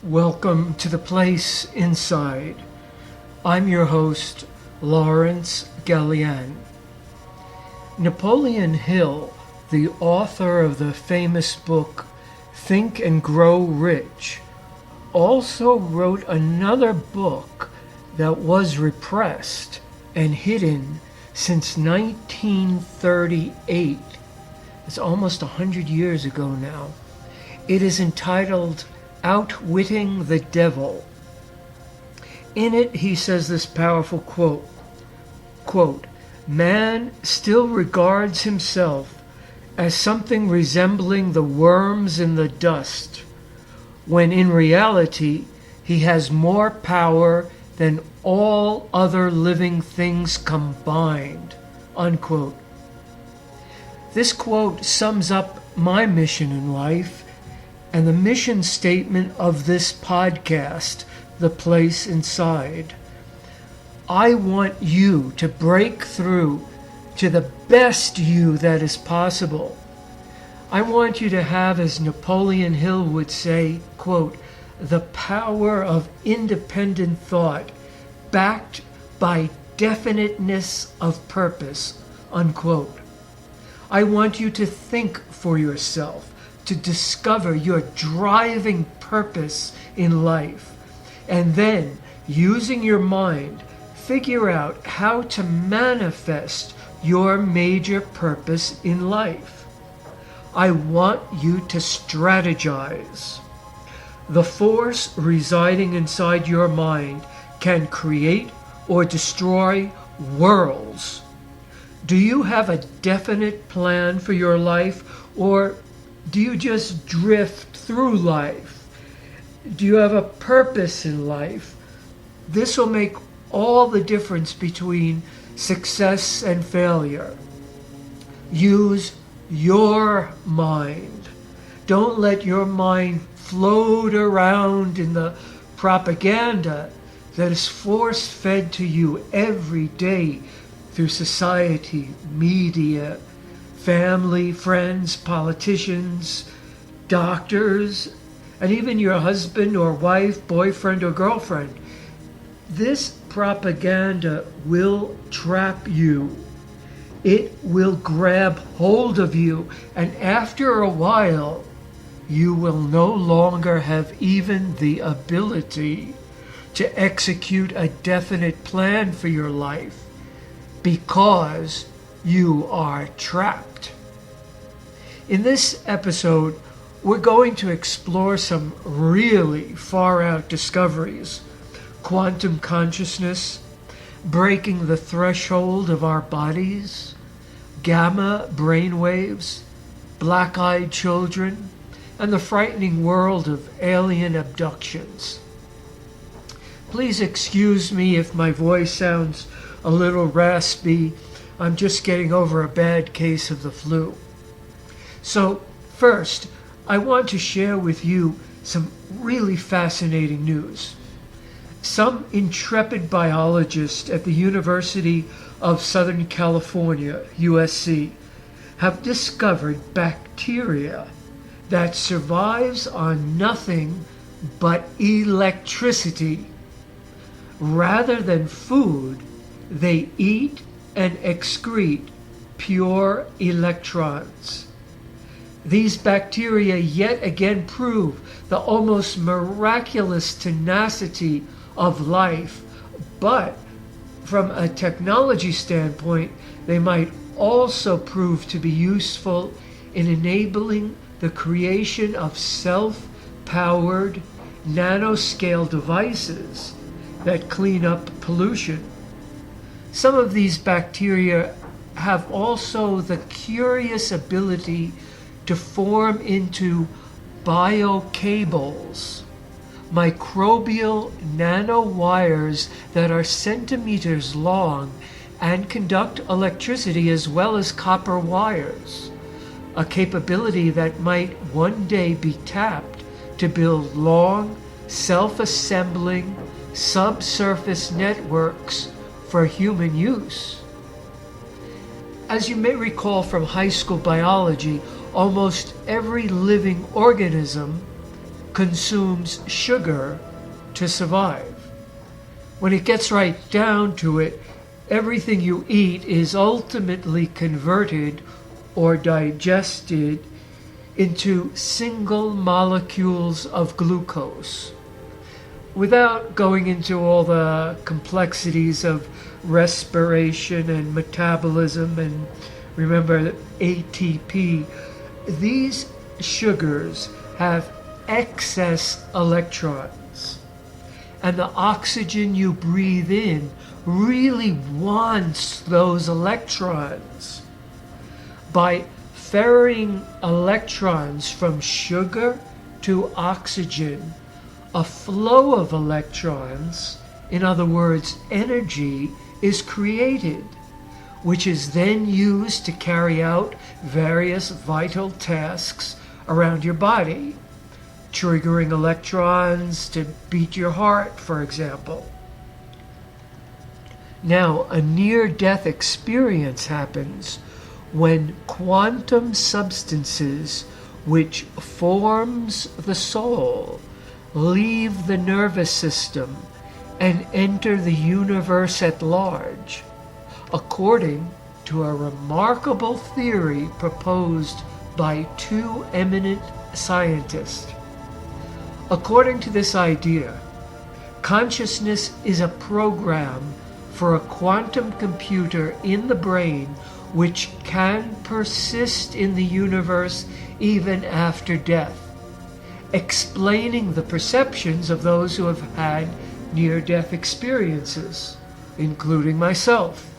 Welcome to the place inside. I'm your host, Laurence Galian. Napoleon Hill, the author of the famous book Think and Grow Rich, also wrote another book that was repressed and hidden since 1938. It's almost 100 years ago now. It is entitled Outwitting the Devil. In it, he says this powerful quote, "Man still regards himself as something resembling the worms in the dust, when in reality he has more power than all other living things combined," unquote. This quote sums up my mission in life and the mission statement of this podcast, The Place Inside. I want you to break through to the best you that is possible. I want you to have, as Napoleon Hill would say, quote, "the power of independent thought backed by definiteness of purpose," unquote. I want you to think for yourself, to discover your driving purpose in life, and then, using your mind, figure out how to manifest your major purpose in life. I want you to strategize. The force residing inside your mind can create or destroy worlds. Do you have a definite plan for your life, or do you just drift through life? Do you have a purpose in life? This will make all the difference between success and failure. Use your mind. Don't let your mind float around in the propaganda that is force-fed to you every day through society, media, family, friends, politicians, doctors, and even your husband or wife, boyfriend or girlfriend. This propaganda will trap you. It will grab hold of you, and after a while, you will no longer have even the ability to execute a definite plan for your life because you are trapped. In this episode, we're going to explore some really far-out discoveries: quantum consciousness, breaking the threshold of our bodies, gamma brainwaves, black-eyed children, and the frightening world of alien abductions. Please excuse me if my voice sounds a little raspy. I'm just getting over a bad case of the flu. So first, I want to share with you some really fascinating news. Some intrepid biologists at the University of Southern California, USC, have discovered bacteria that survives on nothing but electricity. Rather than food, they eat and excrete pure electrons. These bacteria yet again prove the almost miraculous tenacity of life, but from a technology standpoint, they might also prove to be useful in enabling the creation of self-powered nanoscale devices that clean up pollution. Some of these bacteria have also the curious ability to form into biocables, microbial nanowires that are centimeters long and conduct electricity as well as copper wires, a capability that might one day be tapped to build long, self-assembling, subsurface networks for human use. As you may recall from high school biology, almost every living organism consumes sugar to survive. When it gets right down to it, everything you eat is ultimately converted or digested into single molecules of glucose. Without going into all the complexities of respiration and metabolism and remember ATP, these sugars have excess electrons. And the oxygen you breathe in really wants those electrons. By ferrying electrons from sugar to oxygen, a flow of electrons, in other words, energy, is created, which is then used to carry out various vital tasks around your body, triggering electrons to beat your heart, for example. Now, a near-death experience happens when quantum substances which forms the soul leave the nervous system and enter the universe at large, according to a remarkable theory proposed by two eminent scientists. According to this idea, consciousness is a program for a quantum computer in the brain which can persist in the universe even after death, explaining the perceptions of those who have had near-death experiences, including myself.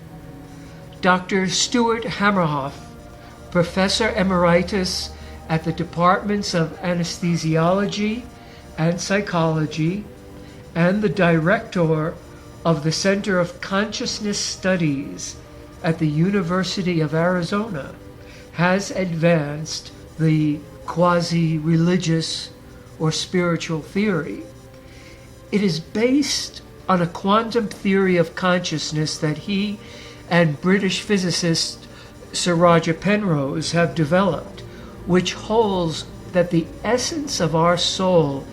Dr. Stuart Hammerhoff, Professor Emeritus at the Departments of Anesthesiology and Psychology, and the Director of the Center of Consciousness Studies at the University of Arizona, has advanced the quasi-religious or spiritual theory. It is based on a quantum theory of consciousness that he and British physicist Sir Roger Penrose have developed, which holds that the essence of our soul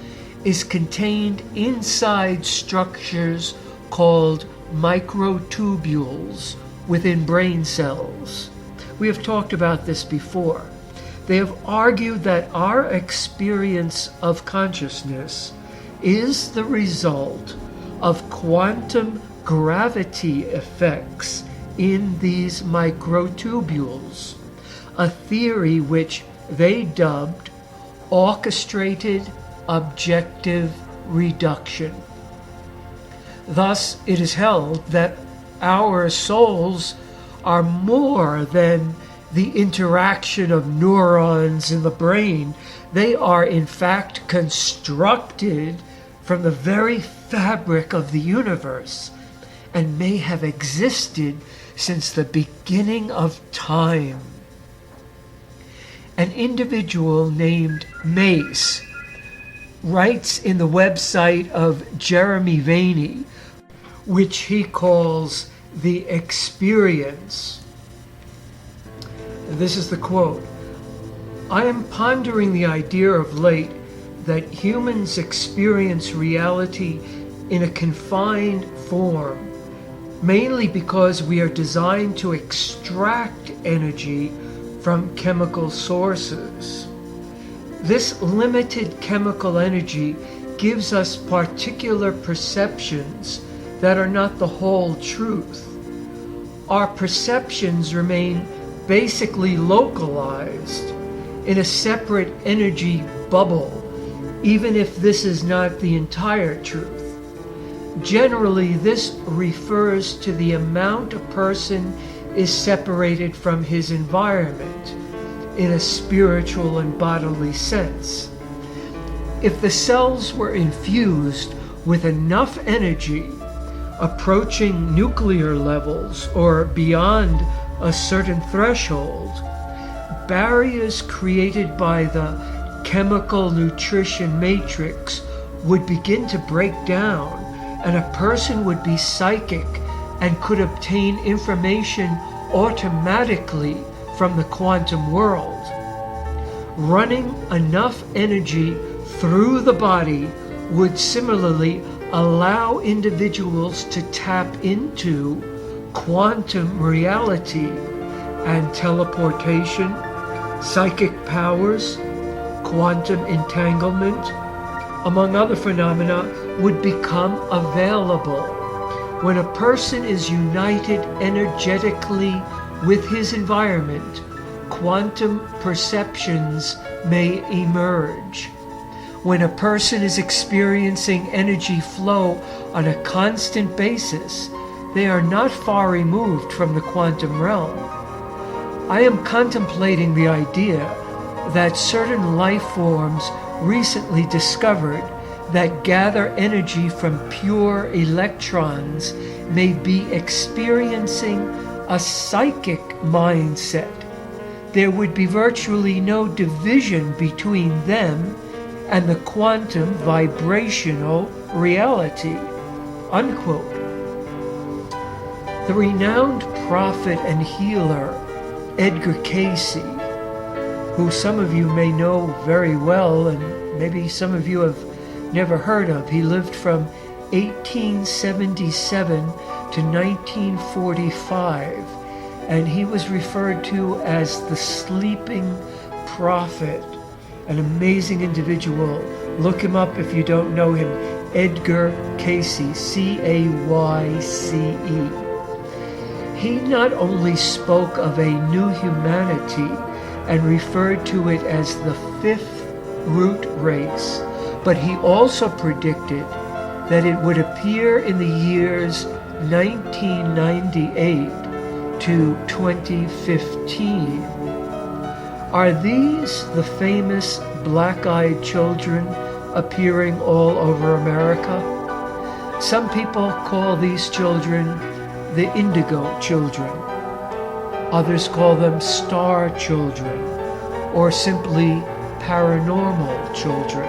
is contained inside structures called microtubules within brain cells. We have talked about this before. They have argued that our experience of consciousness is the result of quantum gravity effects in these microtubules, a theory which they dubbed orchestrated objective reduction. Thus, it is held that our souls are more than the interaction of neurons in the brain. They are, in fact, constructed from the very fabric of the universe and may have existed since the beginning of time. An individual named Cayce writes in the website of Jeremy Vaeni, which he calls the experience. This is the quote: "I am pondering the idea of late that humans experience reality in a confined form, mainly because we are designed to extract energy from chemical sources. This limited chemical energy gives us particular perceptions that are not the whole truth. Our perceptions remain basically localized in a separate energy bubble, even if this is not the entire truth. Generally, this refers to the amount a person is separated from his environment in a spiritual and bodily sense. If the cells were infused with enough energy, approaching nuclear levels or beyond a certain threshold, barriers created by the chemical nutrition matrix would begin to break down, and a person would be psychic and could obtain information automatically from the quantum world. Running enough energy through the body would similarly allow individuals to tap into quantum reality, and teleportation, psychic powers, quantum entanglement, among other phenomena, would become available. When a person is united energetically with his environment, quantum perceptions may emerge. When a person is experiencing energy flow on a constant basis, they are not far removed from the quantum realm. I am contemplating the idea that certain life forms recently discovered that gather energy from pure electrons may be experiencing a psychic mindset. There would be virtually no division between them and the quantum vibrational reality, unquote. The renowned prophet and healer Edgar Cayce, who some of you may know very well and maybe some of you have never heard of. He lived from 1877 to 1945, and he was referred to as the sleeping prophet, an amazing individual. Look him up if you don't know him. Edgar Cayce, C-A-Y-C-E. He not only spoke of a new humanity and referred to it as the fifth root race, but he also predicted that it would appear in the years 1998 to 2015. Are these the famous black-eyed children appearing all over America? Some people call these children the Indigo Children. Others call them star children, or simply paranormal children.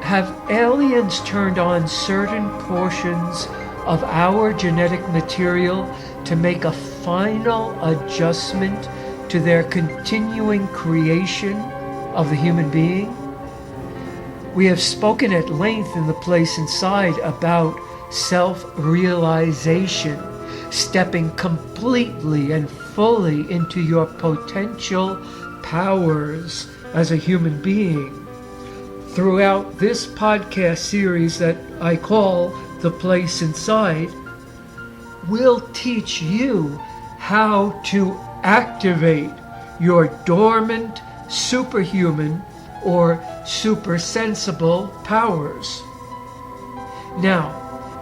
Have aliens turned on certain portions of our genetic material to make a final adjustment to their continuing creation of the human being? We have spoken at length in The Place Inside about self-realization, stepping completely and fully into your potential powers as a human being. Throughout this podcast series that I call The Place Inside, we'll teach you how to activate your dormant, superhuman, or supersensible powers. Now,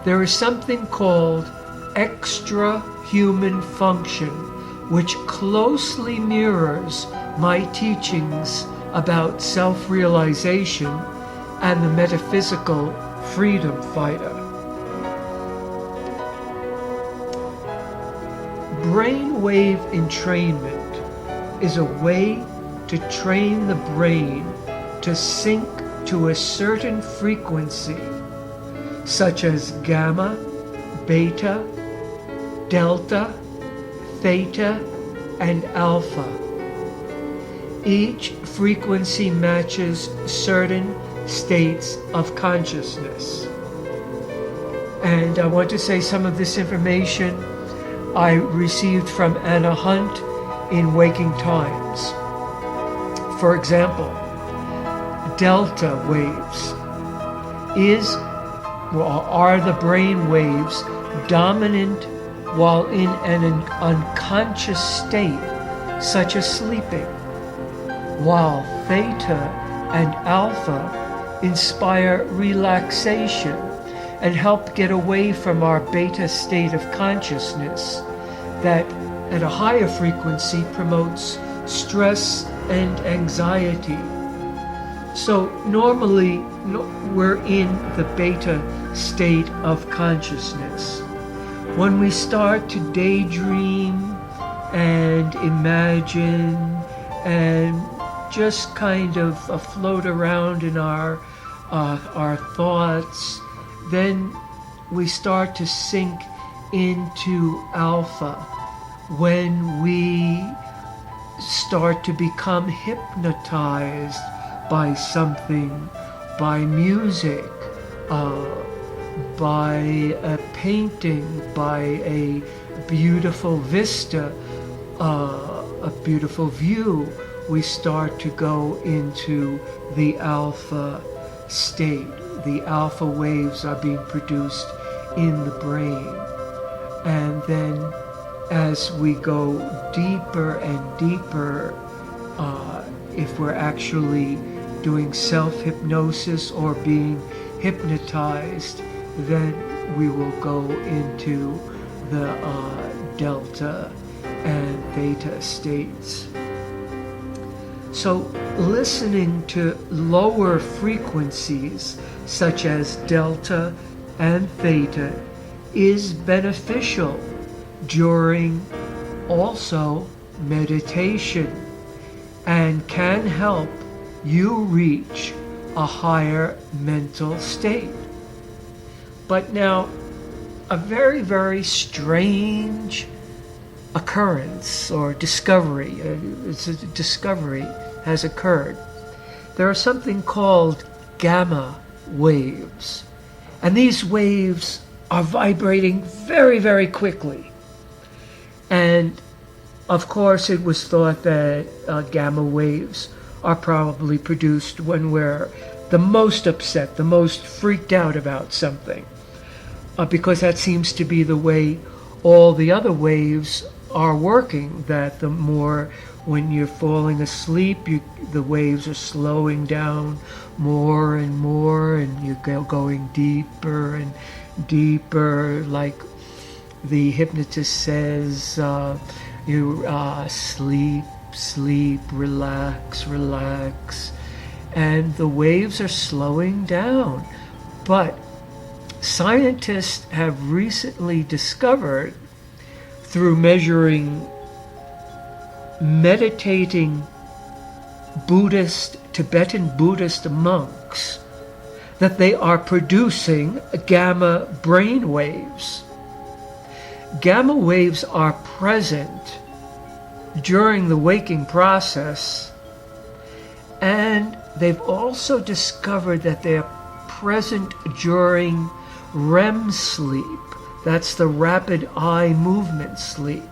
there is something called extra-human function, which closely mirrors my teachings about self-realization and the metaphysical freedom fighter. Brainwave entrainment is a way to train the brain to sync to a certain frequency, such as gamma, beta, delta, theta, and alpha. Each frequency matches certain states of consciousness. And I want to say some of this information I received from Anna Hunt in Waking Times. For example, delta waves are the brain waves dominant while in an unconscious state, such as sleeping, while theta and alpha inspire relaxation and help get away from our beta state of consciousness that at a higher frequency promotes stress and anxiety. So normally we're in the beta state of consciousness. When we start to daydream and imagine and just kind of float around in our thoughts, then we start to sink into alpha. When we start to become hypnotized by something, by music, by a painting, by a beautiful vista, a beautiful view, we start to go into the alpha state. The alpha waves are being produced in the brain. And then as we go deeper and deeper, if we're actually doing self-hypnosis or being hypnotized, then we will go into the delta and theta states. So listening to lower frequencies such as delta and theta is beneficial during also meditation and can help you reach a higher mental state. But now, a very, very strange occurrence or discovery, has occurred. There are something called gamma waves, and these waves are vibrating very, very quickly. And of course, it was thought that gamma waves are probably produced when we're the most upset, the most freaked out about something, because that seems to be the way all the other waves are working, that the more when you're falling asleep, the waves are slowing down more and more, and you're going deeper and deeper, like the hypnotist says, you sleep, relax, and the waves are slowing down. But scientists have recently discovered, through measuring meditating Tibetan Buddhist monks, that they are producing gamma brain waves. Gamma waves are present during the waking process, and they've also discovered that they're present during REM sleep. That's the rapid eye movement sleep.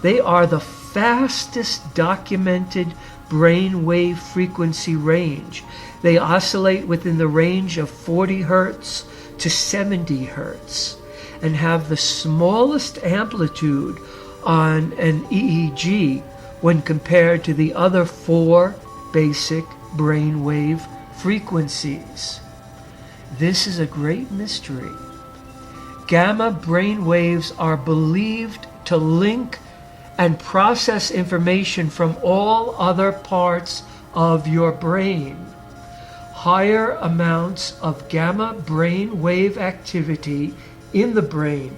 They are the fastest documented brainwave frequency range. They oscillate within the range of 40 hertz to 70 hertz and have the smallest amplitude on an EEG when compared to the other 4 basic brainwave frequencies. This is a great mystery. Gamma brainwaves are believed to link and process information from all other parts of your brain. Higher amounts of gamma brainwave activity in the brain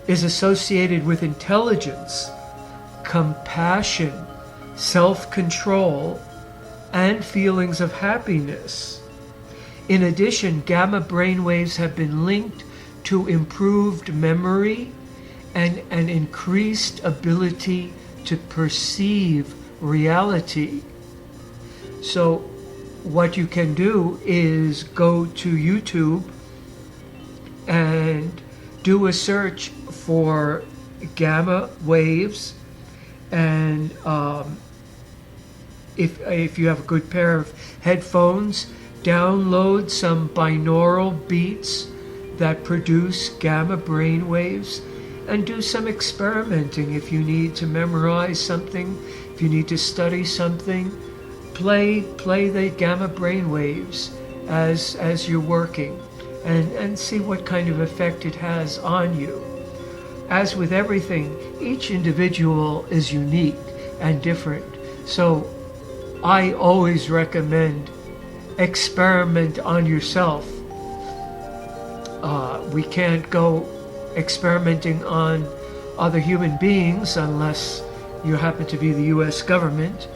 is associated with intelligence, compassion, self-control, and feelings of happiness. In addition, gamma brainwaves have been linked to improved memory and an increased ability to perceive reality. So what you can do is go to YouTube and do a search for gamma waves, and if you have a good pair of headphones, download some binaural beats that produce gamma brain waves, and do some experimenting. If you need to memorize something, if you need to study something, play the gamma brain waves as you're working, and see what kind of effect it has on you. As with everything, each individual is unique and different, so I always recommend experiment on yourself. We can't go experimenting on other human beings unless you happen to be the US government.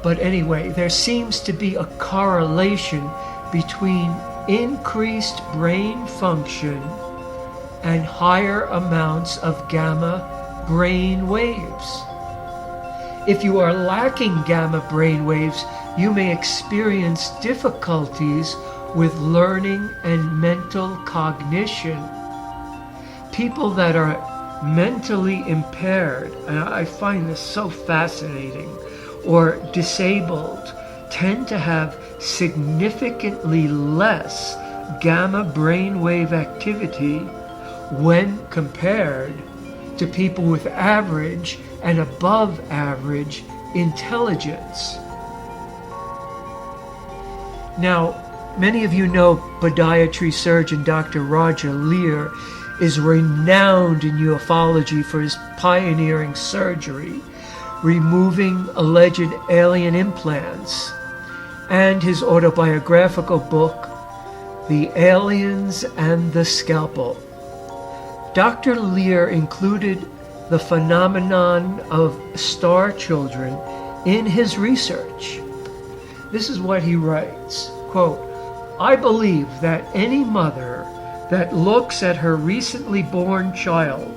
But anyway, there seems to be a correlation between increased brain function and higher amounts of gamma brain waves. If you are lacking gamma brain waves, you may experience difficulties with learning and mental cognition. People that are mentally impaired, and I find this so fascinating, or disabled, tend to have significantly less gamma brainwave activity when compared to people with average and above average intelligence. Now, many of you know podiatry surgeon Dr. Roger Leir is renowned in ufology for his pioneering surgery, removing alleged alien implants, and his autobiographical book, The Aliens and the Scalpel. Dr. Leir included the phenomenon of star children in his research. This is what he writes, quote, "I believe that any mother that looks at her recently born child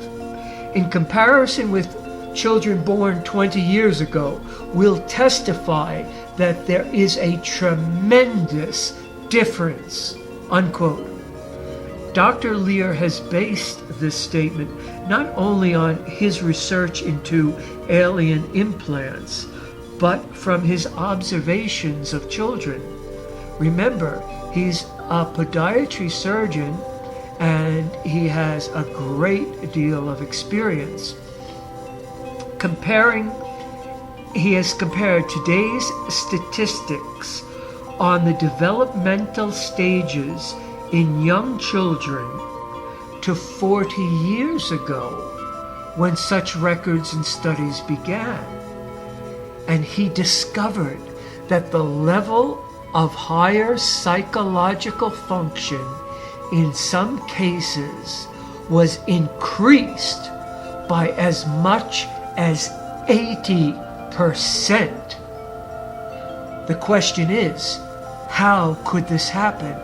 in comparison with children born 20 years ago will testify that there is a tremendous difference," unquote. Dr. Leir has based this statement not only on his research into alien implants, but from his observations of children. Remember, he's a podiatry surgeon and he has a great deal of experience. He has compared today's statistics on the developmental stages in young children to 40 years ago, when such records and studies began. And he discovered that the level of higher psychological function in some cases was increased by as much as 80%. The question is, how could this happen?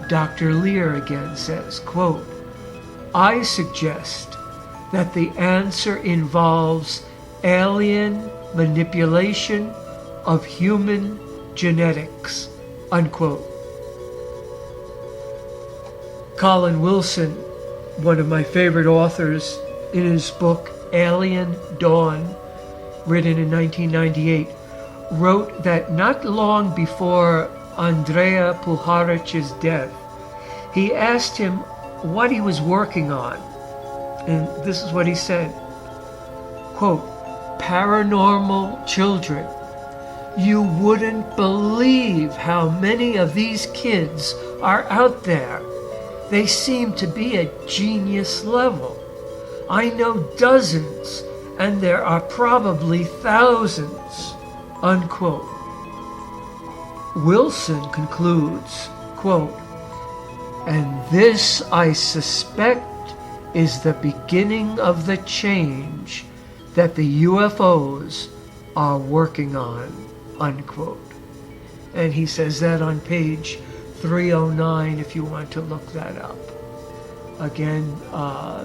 Dr. Leir again says, quote, "I suggest that the answer involves alien manipulation of human genetics," unquote. Colin Wilson, one of my favorite authors, in his book Alien Dawn, written in 1998, wrote that not long before Andrea Puharich's death, he asked him what he was working on. And this is what he said, quote, "Paranormal children. You wouldn't believe how many of these kids are out there. They seem to be at genius level. I know dozens, and there are probably thousands," unquote. Wilson concludes, quote, "And this, I suspect, is the beginning of the change that the UFOs are working on," unquote. And he says that on page 309 if you want to look that up. Again,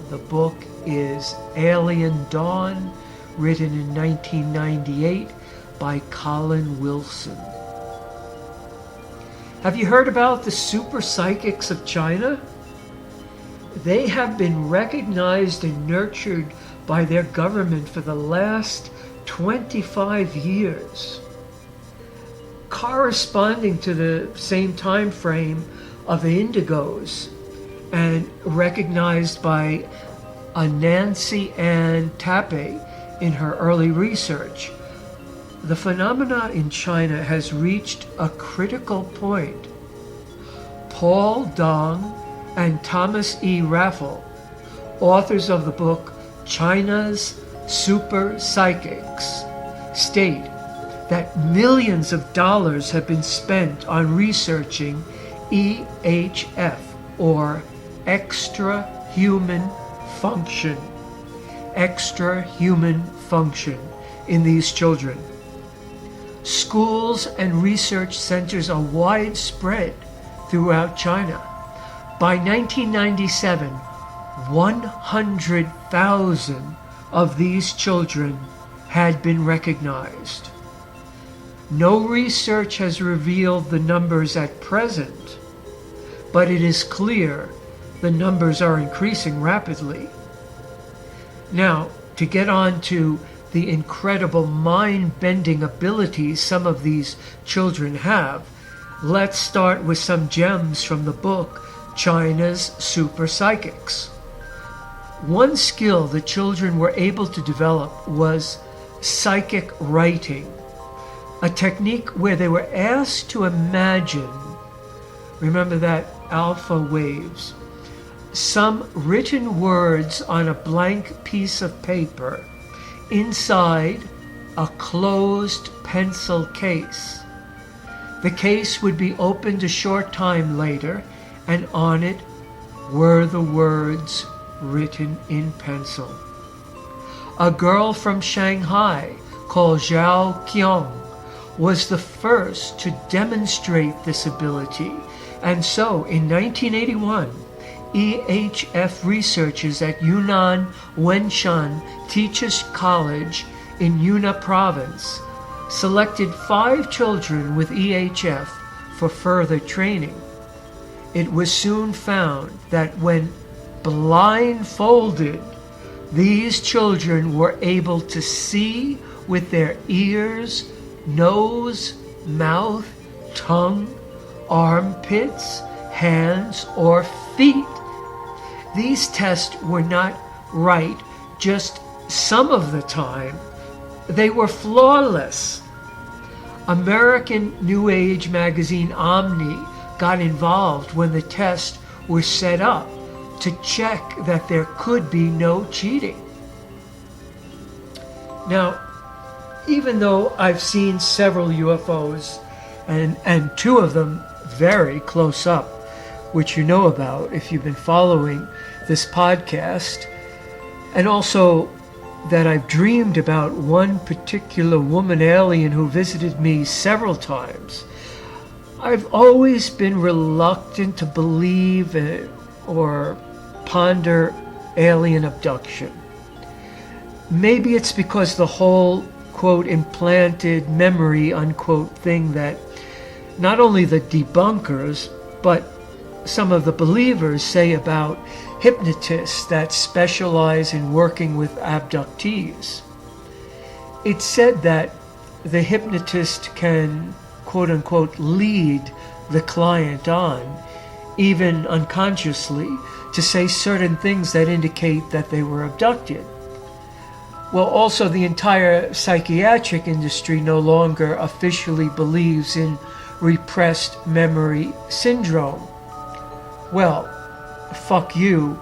the book is Alien Dawn, written in 1998 by Colin Wilson. Have you heard about the super psychics of China? They have been recognized and nurtured by their government for the last 25 years, corresponding to the same time frame of the Indigos, and recognized by Nancy Ann Tappe in her early research. The phenomena in China has reached a critical point. Paul Dong and Thomas E. Raffel, authors of the book China's Super Psychics, state that millions of dollars have been spent on researching EHF, or extra-human function, in these children. Schools and research centers are widespread throughout China. By 1997, 100,000 of these children had been recognized. No research has revealed the numbers at present, but it is clear the numbers are increasing rapidly. Now, to get on to the incredible mind-bending abilities some of these children have, let's start with some gems from the book China's Super Psychics. One skill the children were able to develop was psychic writing, a technique where they were asked to imagine, remember that, alpha waves, some written words on a blank piece of paper inside a closed pencil case. The case would be opened a short time later, and on it were the words written in pencil. A girl from Shanghai called Zhao Qiong was the first to demonstrate this ability, and so in 1981, EHF researchers at Yunnan Wenshan Teachers College in Yunnan Province selected 5 children with EHF for further training. It was soon found that when blindfolded, these children were able to see with their ears, nose, mouth, tongue, armpits, hands, or feet. These tests were not right just some of the time. They were flawless. American New Age magazine Omni got involved when the tests were set up to check that there could be no cheating. Now, even though I've seen several UFOs, and 2 of them very close up, which you know about if you've been following this podcast, and also that I've dreamed about one particular woman alien who visited me several times, I've always been reluctant to believe or ponder alien abduction. Maybe it's because the whole, quote, implanted memory, unquote, thing that not only the debunkers, but some of the believers say about hypnotists that specialize in working with abductees. It's said that the hypnotist can, quote unquote, lead the client on, even unconsciously, to say certain things that indicate that they were abducted. Well, also the entire psychiatric industry no longer officially believes in repressed memory syndrome. Well, fuck you,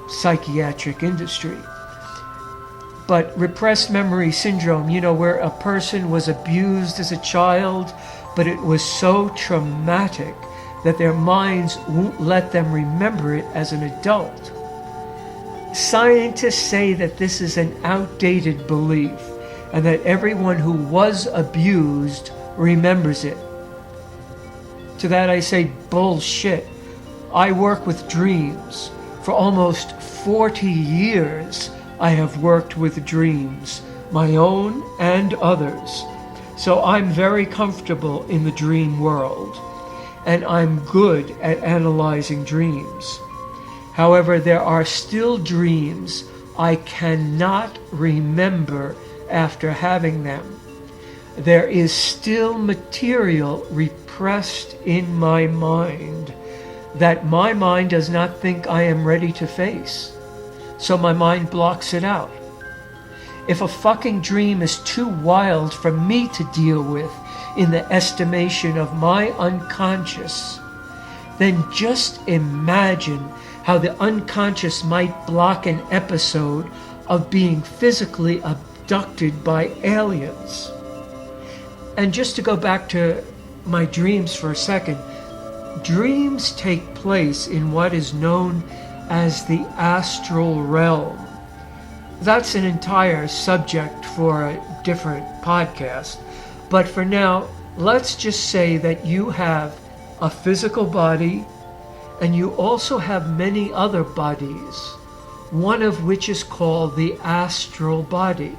psychiatric industry. But repressed memory syndrome, where a person was abused as a child, but it was so traumatic that their minds won't let them remember it as an adult. Scientists say that this is an outdated belief and that everyone who was abused remembers it. To that I say, bullshit. I work with dreams. For almost 40 years, I have worked with dreams, my own and others. So I'm very comfortable in the dream world, and I'm good at analyzing dreams. However, there are still dreams I cannot remember after having them. There is still material repressed in my mind that my mind does not think I am ready to face. So my mind blocks it out. If a fucking dream is too wild for me to deal with in the estimation of my unconscious, then just imagine how the unconscious might block an episode of being physically abducted by aliens. And just to go back to my dreams for a second, dreams take place in what is known as the Astral Realm. That's an entire subject for a different podcast. But for now, let's just say that you have a physical body and you also have many other bodies, one of which is called the astral body.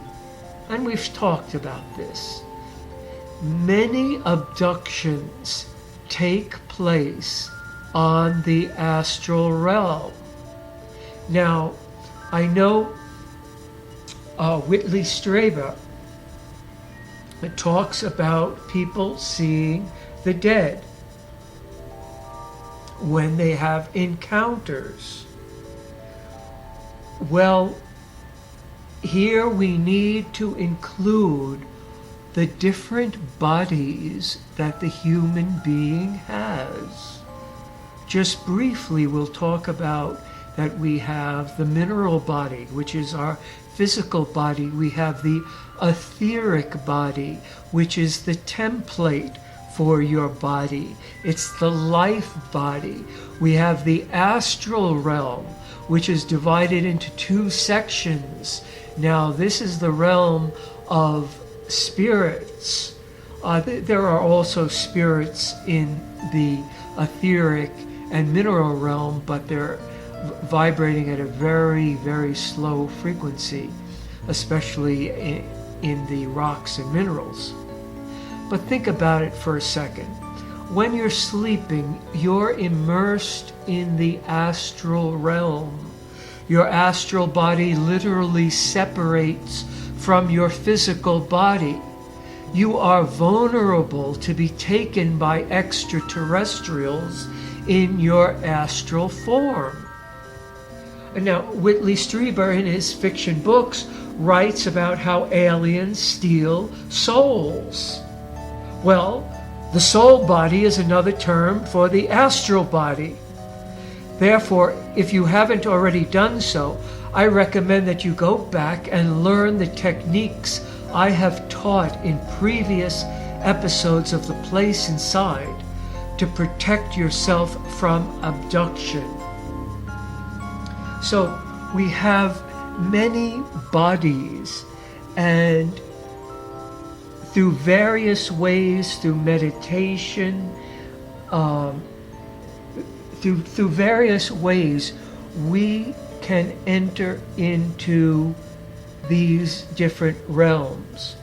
And we've talked about this. many abductions take place on the astral realm. Now, I know Whitley Strieber talks about people seeing the dead when they have encounters. Well, here we need to include the different bodies that the human being has. Just briefly, we'll talk about that we have the mineral body, which is our physical body. We have the etheric body, which is the template for your body. It's the life body. We have the astral realm, which is divided into two sections. Now, this is the realm of spirits. There are also spirits in the etheric and mineral realm, but they're vibrating at a very, very slow frequency, especially in the rocks and minerals. But think about it for a second. When you're sleeping, you're immersed in the astral realm. Your astral body literally separates from your physical body. You are vulnerable to be taken by extraterrestrials in your astral form. Now, Whitley Strieber, in his fiction books, writes about how aliens steal souls. Well, the soul body is another term for the astral body. Therefore, if you haven't already done so, I recommend that you go back and learn the techniques I have taught in previous episodes of The Place Inside to protect yourself from abduction. So we have many bodies, and through various ways, through meditation, through various ways, we can enter into these different realms.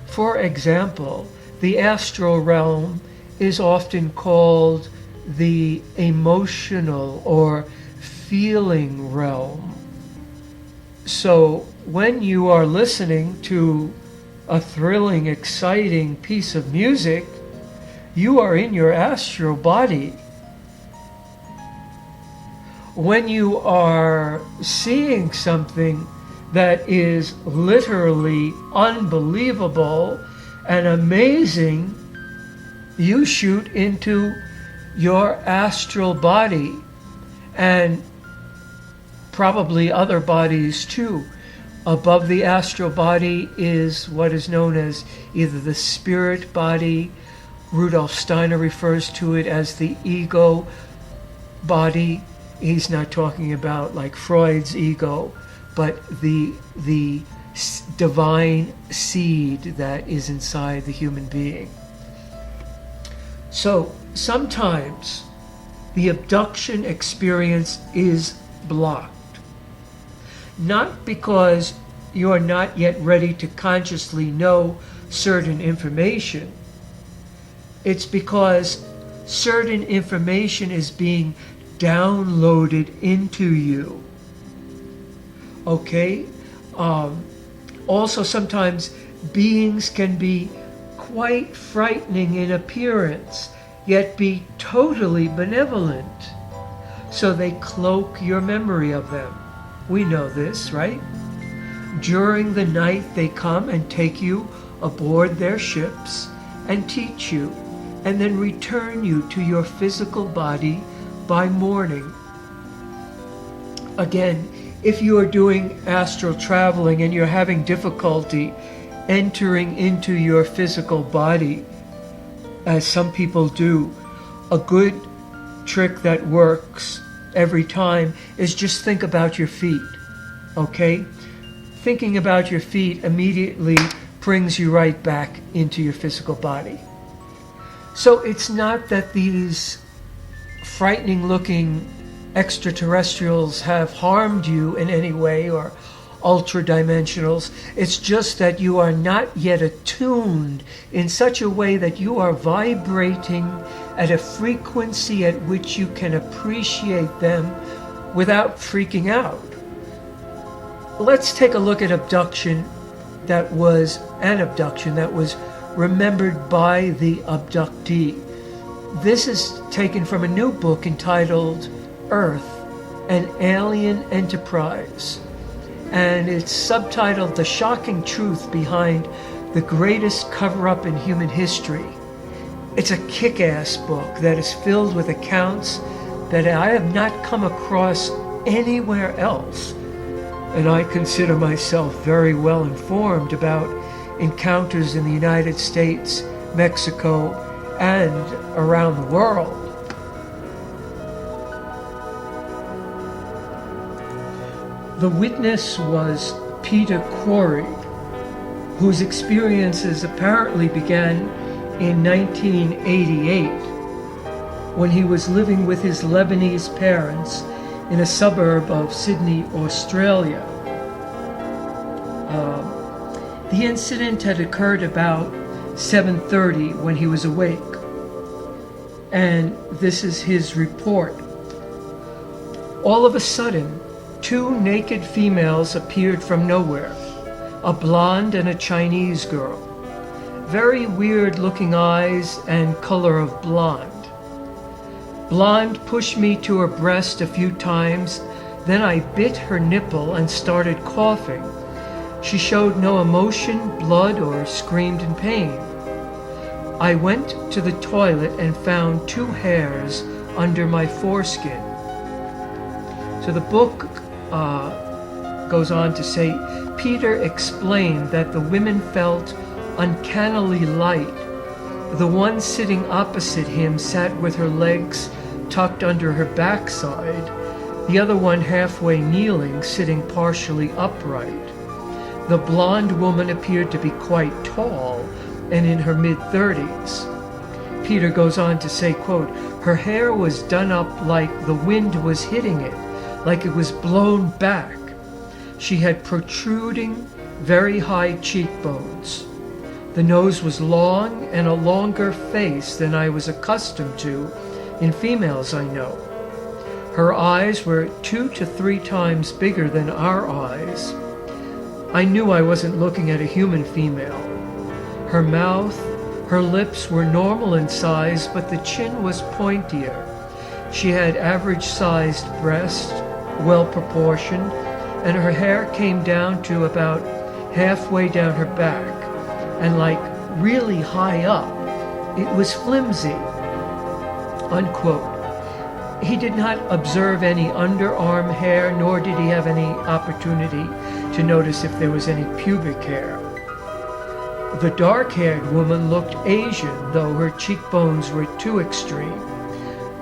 For example, the astral realm is often called the emotional or feeling realm. So when you are listening to a thrilling, exciting piece of music, you are in your astral body. When you are seeing something that is literally unbelievable and amazing, you shoot into your astral body, and probably other bodies too. Above the astral body is what is known as either the spirit body. Rudolf Steiner refers to it as the ego body. He's not talking about like Freud's ego, but the divine seed that is inside the human being. So sometimes the abduction experience is blocked. Not because you're not yet ready to consciously know certain information. It's because certain information is being downloaded into you. Okay? Also, sometimes beings can be quite frightening in appearance, yet be totally benevolent. So they cloak your memory of them. We know this, right? During the night, they come and take you aboard their ships and teach you, and then return you to your physical body by morning. Again, if you are doing astral traveling and you're having difficulty entering into your physical body, as some people do, a good trick that works every time is just think about your feet, okay? Thinking about your feet immediately brings you right back into your physical body. So it's not that these frightening looking extraterrestrials have harmed you in any way or ultra-dimensionals. It's just that you are not yet attuned in such a way that you are vibrating at a frequency at which you can appreciate them without freaking out. Let's take a look at an abduction that was remembered by the abductee. This is taken from a new book entitled Earth, an Alien Enterprise, and it's subtitled The Shocking Truth Behind the Greatest Cover-Up in Human History. It's a kick-ass book that is filled with accounts that I have not come across anywhere else, and I consider myself very well informed about encounters in the United States, Mexico, and around the world. The witness was Peter Corey, whose experiences apparently began in 1988 when he was living with his Lebanese parents in a suburb of Sydney, Australia. The incident had occurred about 7:30 when he was awake, and this is his report. All of a sudden, two naked females appeared from nowhere, a blonde and a Chinese girl. Very weird looking eyes and color of blonde. Blonde pushed me to her breast a few times, then I bit her nipple and started coughing. She showed no emotion, blood, or screamed in pain. I went to the toilet and found 2 hairs under my foreskin. So the book goes on to say, Peter explained that the women felt uncannily light. The one sitting opposite him sat with her legs tucked under her backside, the other one halfway kneeling, sitting partially upright. The blonde woman appeared to be quite tall and in her mid-30s. Peter goes on to say, quote, her hair was done up like the wind was hitting it, like it was blown back. She had protruding, very high cheekbones. The nose was long and a longer face than I was accustomed to in females I know. Her eyes were 2 to 3 times bigger than our eyes. I knew I wasn't looking at a human female. Her mouth, her lips were normal in size, but the chin was pointier. She had average-sized breasts, well-proportioned, and her hair came down to about halfway down her back, and like really high up. It was flimsy, unquote. He did not observe any underarm hair, nor did he have any opportunity to notice if there was any pubic hair. The dark-haired woman looked Asian, though her cheekbones were too extreme.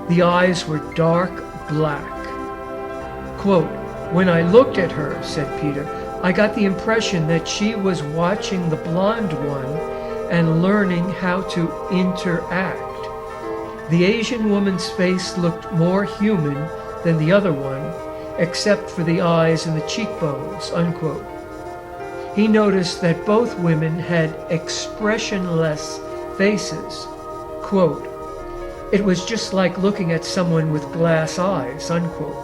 The eyes were dark black. Quote, when I looked at her, said Peter, I got the impression that she was watching the blonde one and learning how to interact. The Asian woman's face looked more human than the other one, except for the eyes and the cheekbones, unquote. He noticed that both women had expressionless faces. Quote, it was just like looking at someone with glass eyes, unquote.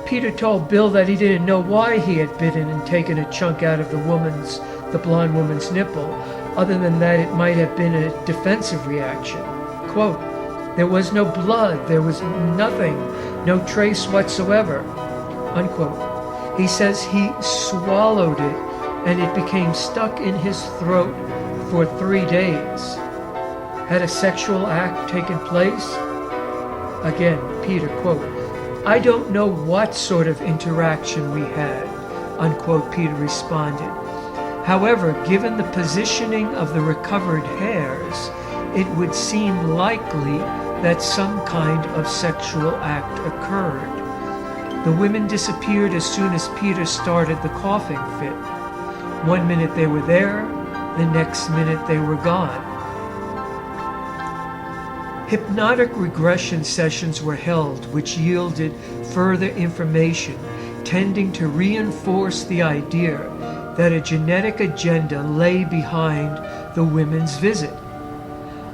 Peter told Bill that he didn't know why he had bitten and taken a chunk out of the blonde woman's nipple, other than that it might have been a defensive reaction. Quote, there was no blood, there was nothing, no trace whatsoever, unquote. He says he swallowed it and it became stuck in his throat for 3 days. Had a sexual act taken place? Again, Peter, quote, I don't know what sort of interaction we had, unquote, Peter responded. However, given the positioning of the recovered hairs, it would seem likely that some kind of sexual act occurred. The women disappeared as soon as Peter started the coughing fit. 1 minute they were there, the next minute they were gone. Hypnotic regression sessions were held, which yielded further information tending to reinforce the idea that a genetic agenda lay behind the women's visit.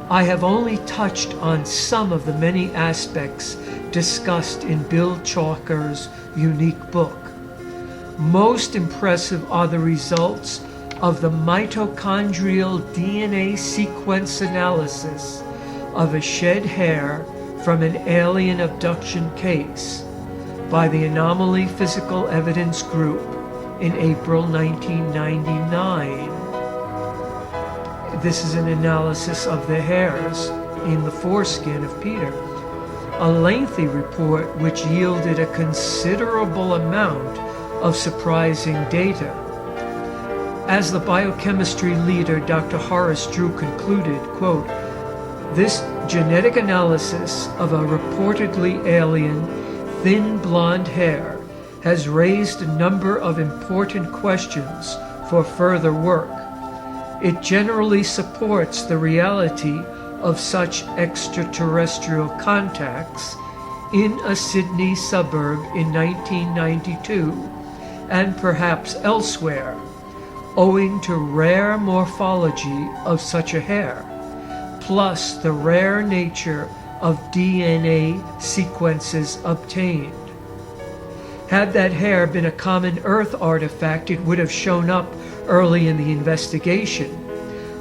I have only touched on some of the many aspects discussed in Bill Chalker's unique book. Most impressive are the results of the mitochondrial DNA sequence analysis of a shed hair from an alien abduction case by the Anomaly Physical Evidence Group in April 1999. This is an analysis of the hairs in the foreskin of Peter, a lengthy report which yielded a considerable amount of surprising data. As the biochemistry leader, Dr. Horace Drew, concluded, quote, "This genetic analysis of a reportedly alien thin blonde hair has raised a number of important questions for further work. It generally supports the reality of such extraterrestrial contacts in a Sydney suburb in 1992 and perhaps elsewhere, owing to rare morphology of such a hair, plus the rare nature of DNA sequences obtained. Had that hair been a common Earth artifact, it would have shown up early in the investigation.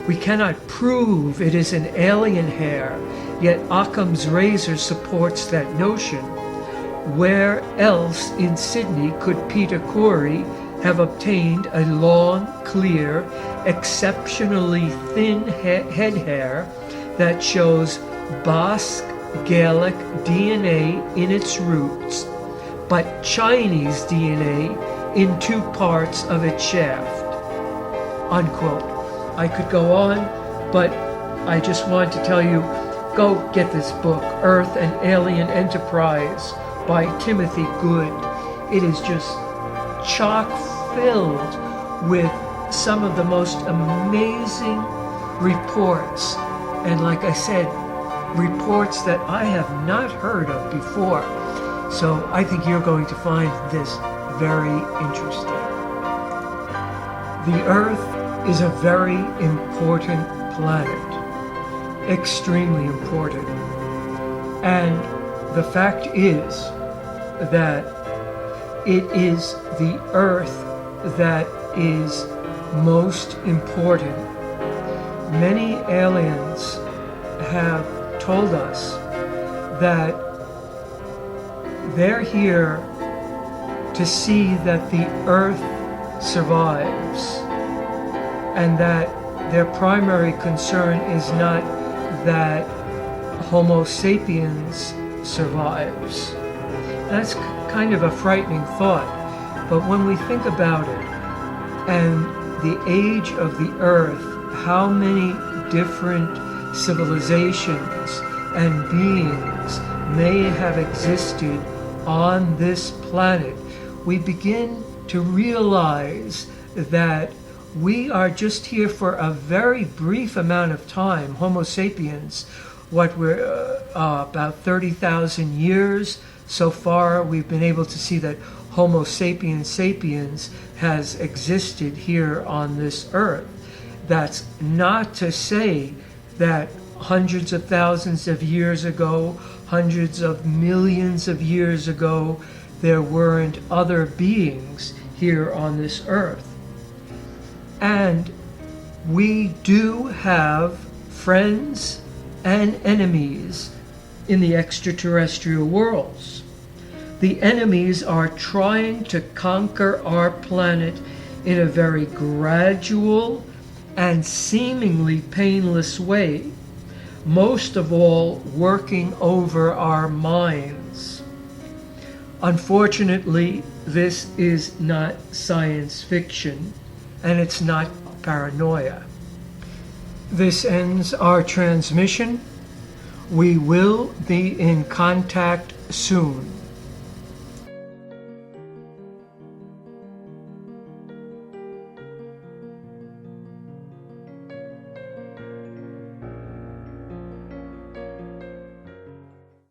We cannot prove it is an alien hair, yet Occam's razor supports that notion. Where else in Sydney could Peter Corey have obtained a long, clear, exceptionally thin head hair that shows Basque Gaelic DNA in its roots, but Chinese DNA in 2 parts of its shaft?" Unquote. I could go on, but I just want to tell you, go get this book, Earth and Alien Enterprise by Timothy Good. It is just chock filled with some of the most amazing reports. And like I said, reports that I have not heard of before. So I think you're going to find this very interesting. The Earth is a very important planet, extremely important. And the fact is that it is the Earth that is most important. Many aliens have told us that they're here to see that the Earth survives, and that their primary concern is not that Homo sapiens survives. That's kind of a frightening thought, but when we think about it, and the age of the Earth, how many different civilizations and beings may have existed on this planet, we begin to realize that we are just here for a very brief amount of time. Homo sapiens, what we're about 30,000 years so far. We've been able to see that Homo sapiens sapiens has existed here on this earth. That's not to say that hundreds of thousands of years ago, hundreds of millions of years ago, there weren't other beings here on this earth. And we do have friends and enemies in the extraterrestrial worlds. The enemies are trying to conquer our planet in a very gradual and seemingly painless way, most of all working over our minds. Unfortunately, this is not science fiction, and it's not paranoia. This ends our transmission. We will be in contact soon.